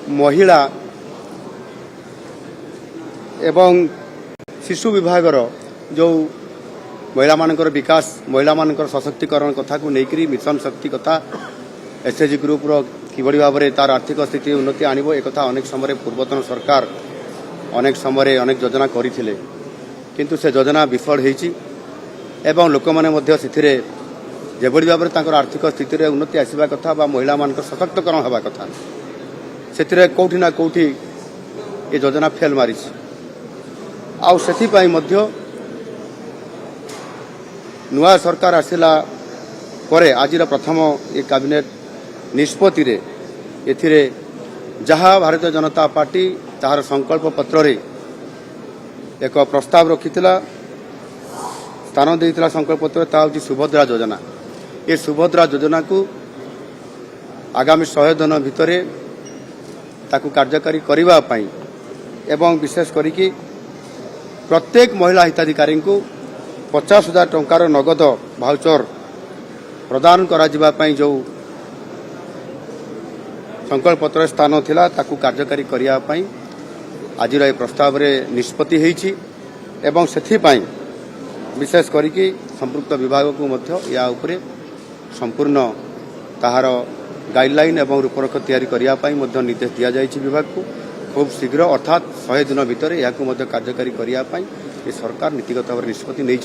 महिला एवं शिशु विभागर जो महिला मानकर विकास महिला मानकर सशक्तिकरण कथा को लेकर मिशन शक्ति कथा एसएचजी ग्रुप किभली भाव में तार आर्थिक स्थिति उन्नति आणव एक अनेक समय पूर्वतन सरकार अनेक समय अनेक योजना करते किंतु से योजना विफल होती एवं लोक मैंने जेभली भाव में आर्थिक स्थिति में उन्नति आसवा कथा महिला मान सशक्तिकरण हवा कथा से कौटी ना कौटी ये योजना फेल मारी नुआ सरकार आसला परे आज प्रथम ये कैबिनेट निष्पत्ति एथिरे जहाँ भारतीय जनता पार्टी तार संकल्प पत्र रे एक प्रस्ताव रखिथिला स्थान देइथिला संकल्प पत्र ता होची सुभद्रा योजना। ये सुभद्रा योजना को आगामी 100 दिन भितरे ताकू कार्यकारी करिवा पई एवं विशेष करिकी प्रत्येक महिला हिताधिकारी को 50,000 टंकार नगद भाउचर प्रदान करा जिबा पई जो संकल्प पत्र स्थान थिला ताकू कार्यकारी करिया पई आज प्रस्ताव रे निष्पत्ति होईछि एवं सेथि पई विशेष करिकी संपुक्त विभाग को मध्य या उपरे संपूर्ण ताहार गाइडलाइन एवं रूपरेख तैयारी करिया पई मध्य निर्देश दिया जाइछि विभाग को खूब शीघ्र अर्थात 100 दिन भितर या कार्यकारी करिया पई ये सरकार नीतिगत भाव निष्पत्ति नहीं।